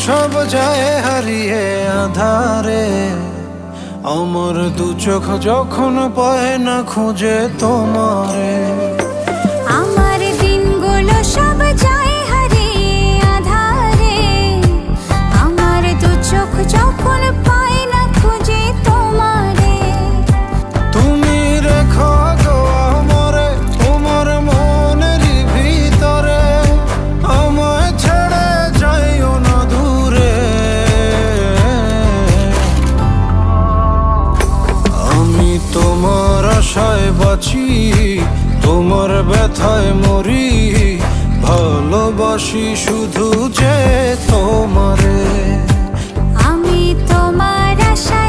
সব যায় হারিয়ে আধারে, আমার দু চোখ যখন পায় না খুঁজে তোমারে। আমার দিনগুলো সব যায় হারিয়ে আঁধারে, আমার দু চোখ যখন পায় না খুঁজে তোমারে। তুমি রেখো গো আমারে তোমার মনের ভিতরে, আমায় ছেড়ে যাইও না দূরে। আমি তোমার আশায় বাঁচি, তোমার ব্যথায় মরি, ভালোবাসি শুধু যে তোমারে। আমি তোমার আশা